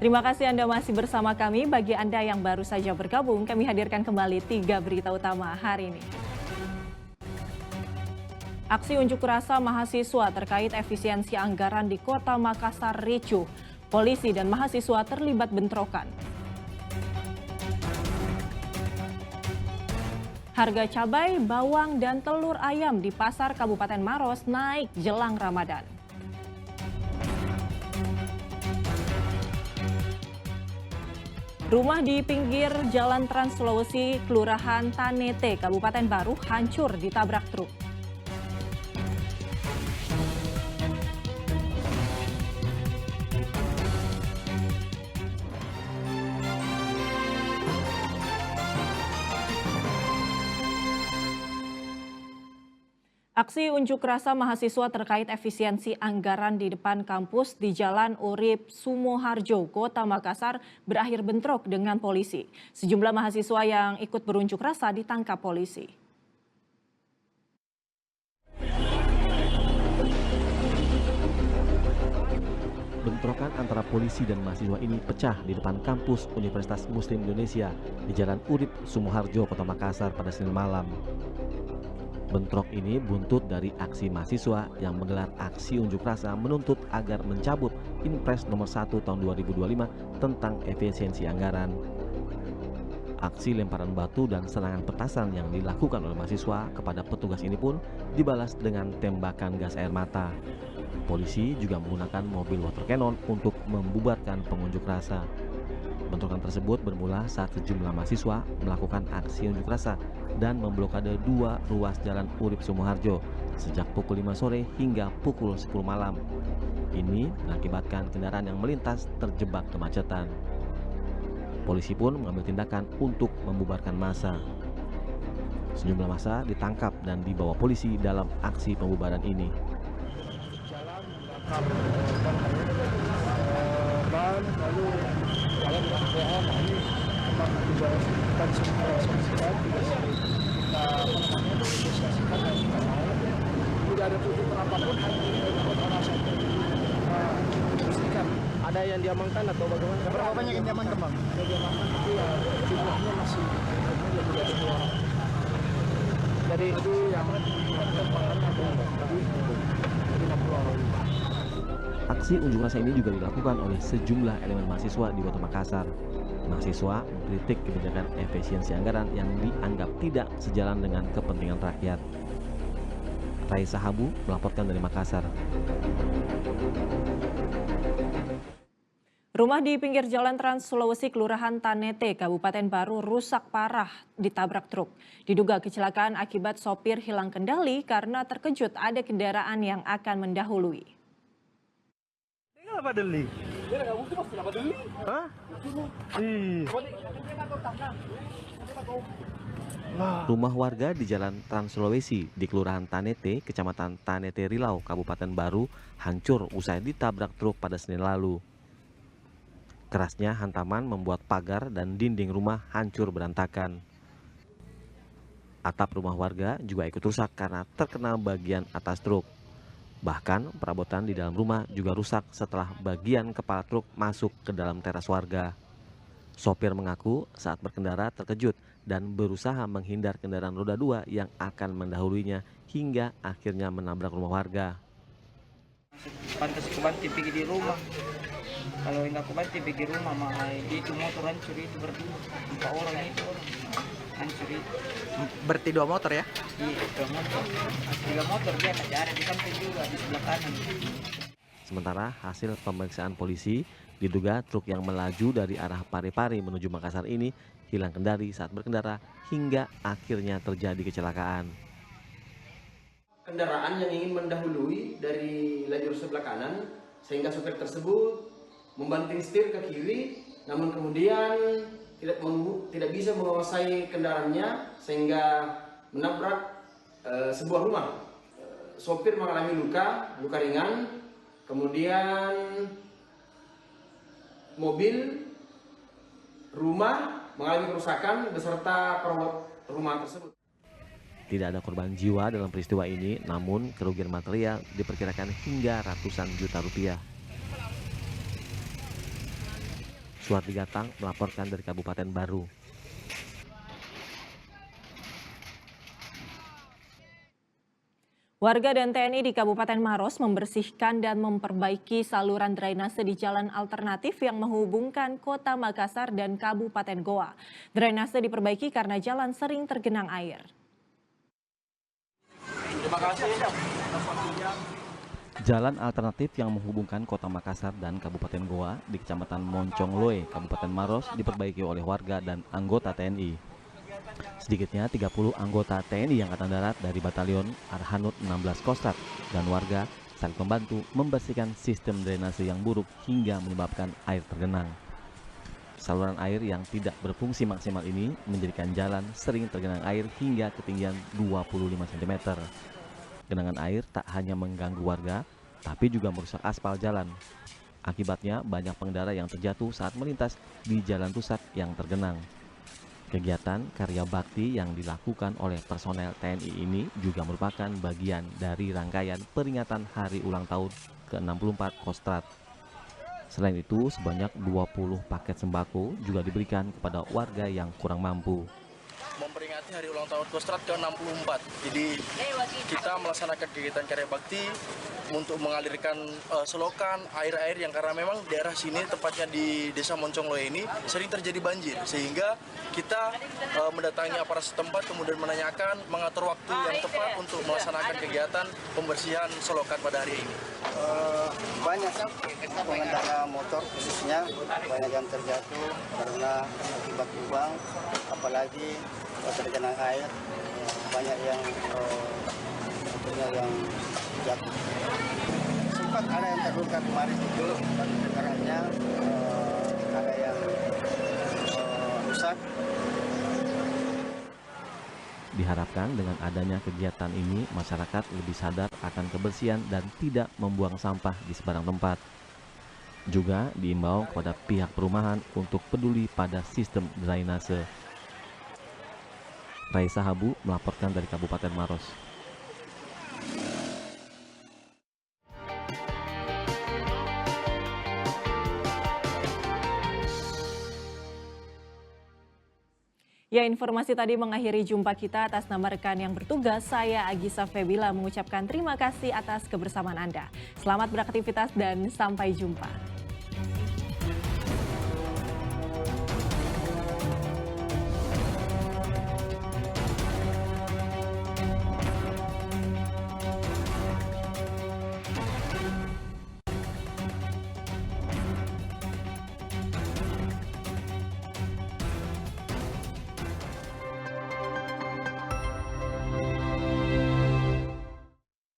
Terima kasih Anda masih bersama kami. Bagi Anda yang baru saja bergabung, kami hadirkan kembali 3 berita utama hari ini. Aksi unjuk rasa mahasiswa terkait efisiensi anggaran di Kota Makassar ricuh. Polisi dan mahasiswa terlibat bentrokan. Harga cabai, bawang, dan telur ayam di pasar Kabupaten Maros naik jelang Ramadan. Rumah di pinggir Jalan Trans Sulawesi, Kelurahan Tanete, Kabupaten Baru, hancur ditabrak truk. Aksi unjuk rasa mahasiswa terkait efisiensi anggaran di depan kampus di Jalan Urip Sumoharjo, Kota Makassar berakhir bentrok dengan polisi. Sejumlah mahasiswa yang ikut berunjuk rasa ditangkap polisi. Bentrokan antara polisi dan mahasiswa ini pecah di depan kampus Universitas Muslim Indonesia di Jalan Urip Sumoharjo, Kota Makassar pada Senin malam. Bentrok ini buntut dari aksi mahasiswa yang menggelar aksi unjuk rasa menuntut agar mencabut Inpres nomor 1 tahun 2025 tentang efisiensi anggaran. Aksi lemparan batu dan serangan petasan yang dilakukan oleh mahasiswa kepada petugas ini pun dibalas dengan tembakan gas air mata. Polisi juga menggunakan mobil water cannon untuk membubarkan pengunjuk rasa. Bentrokan tersebut bermula saat sejumlah mahasiswa melakukan aksi unjuk rasa dan memblokade 2 ruas Jalan Urip Sumoharjo sejak pukul 5 sore hingga pukul 10 malam. Ini mengakibatkan kendaraan yang melintas terjebak kemacetan. Polisi pun mengambil tindakan untuk membubarkan massa. Sejumlah massa ditangkap dan dibawa polisi dalam aksi pembubaran ini. Lalu jalan dengan pohon ini memang juga kita solusikan, kita negosiasikan dan kita mau tidak ada tuntutan apapun hanya orang saja pastikan. Ada yang diamankan atau bagaimana? Berapa banyak yang diamankan, Bang? Yang diamankan itu ya jumlahnya masih tidak semua. Dari itu yang tembakan ada tadi 50 orang. Aksi unjuk rasa ini juga dilakukan oleh sejumlah elemen mahasiswa di Kota Makassar. Mahasiswa mengkritik kebijakan efisiensi anggaran yang dianggap tidak sejalan dengan kepentingan rakyat. Raisa Habu melaporkan dari Makassar. Rumah di pinggir Jalan Trans Sulawesi, Kelurahan Tanete, Kabupaten Baru rusak parah ditabrak truk. Diduga kecelakaan akibat sopir hilang kendali karena terkejut ada kendaraan yang akan mendahului. Apa deli? Hah? Rumah warga di Jalan Trans Sulawesi di Kelurahan Tanete, Kecamatan Tanete Rilau, Kabupaten Baru, hancur usai ditabrak truk pada Senin lalu. Kerasnya hantaman membuat pagar dan dinding rumah hancur berantakan. Atap rumah warga juga ikut rusak karena terkena bagian atas truk. Bahkan perabotan di dalam rumah juga rusak setelah bagian kepala truk masuk ke dalam teras warga. Sopir mengaku saat berkendara terkejut dan berusaha menghindar kendaraan roda 2 yang akan mendahuluinya hingga akhirnya menabrak rumah warga. Pantas kebanti pergi di rumah. Kalau enggak kebanti pergi rumah, mah itu motor hancur itu berarti 4 orang itu orang hancur itu. Berarti 2 motor ya? Iya, 2 motor. 3 motor dia ada di samping juga di sebelah kanan. Sementara hasil pemeriksaan polisi diduga truk yang melaju dari arah Parepare menuju Makassar ini hilang kendali saat berkendara hingga akhirnya terjadi kecelakaan. Kendaraan yang ingin mendahului dari lajur sebelah kanan sehingga sopir tersebut membanting setir ke kiri, namun kemudian tidak bisa menguasai kendaraannya sehingga menabrak sebuah rumah. Sopir mengalami luka ringan, kemudian mobil, rumah mengalami kerusakan beserta perabot rumah tersebut. Tidak ada korban jiwa dalam peristiwa ini, namun kerugian material diperkirakan hingga ratusan juta rupiah. Suhardi Gatang melaporkan dari Kabupaten Baru. Warga dan TNI di Kabupaten Maros membersihkan dan memperbaiki saluran drainase di jalan alternatif yang menghubungkan Kota Makassar dan Kabupaten Goa. Drainase diperbaiki karena jalan sering tergenang air. Jalan alternatif yang menghubungkan Kota Makassar dan Kabupaten Goa di Kecamatan Moncongloe, Kabupaten Maros diperbaiki oleh warga dan anggota TNI. Sedikitnya 30 anggota TNI Angkatan Darat dari Batalion Arhanud 16 Kostrad dan warga saling membantu membersihkan sistem drainase yang buruk hingga menyebabkan air tergenang. Saluran air yang tidak berfungsi maksimal ini menjadikan jalan sering tergenang air hingga ketinggian 25 cm. Genangan air tak hanya mengganggu warga, tapi juga merusak aspal jalan. Akibatnya banyak pengendara yang terjatuh saat melintas di jalan rusak yang tergenang. Kegiatan karya bakti yang dilakukan oleh personel TNI ini juga merupakan bagian dari rangkaian peringatan Hari Ulang Tahun ke-64 Kostrad. Selain itu, sebanyak 20 paket sembako juga diberikan kepada warga yang kurang mampu. Memperingati Hari Ulang Tahun Kostrad ke-64. Jadi kita melaksanakan kegiatan karya bakti untuk mengalirkan selokan air-air yang karena memang daerah sini tepatnya di Desa Moncongloe ini sering terjadi banjir, sehingga kita mendatangi aparat setempat kemudian menanyakan mengatur waktu yang tepat untuk melaksanakan kegiatan pembersihan selokan pada hari ini. Banyak pengendara motor khususnya banyak yang terjatuh karena akibat lubang, apalagi tergenang air, banyak yang jatuh. Sempat ada yang terluka kemarin itu, kendaraannya ada yang rusak. Diharapkan dengan adanya kegiatan ini, masyarakat lebih sadar akan kebersihan dan tidak membuang sampah di sembarang tempat. Juga diimbau kepada pihak perumahan untuk peduli pada sistem drainase. Raisa Habu melaporkan dari Kabupaten Maros. Ya, informasi tadi mengakhiri jumpa kita. Atas nama rekan yang bertugas, saya Agisa Febila mengucapkan terima kasih atas kebersamaan Anda. Selamat beraktivitas dan sampai jumpa.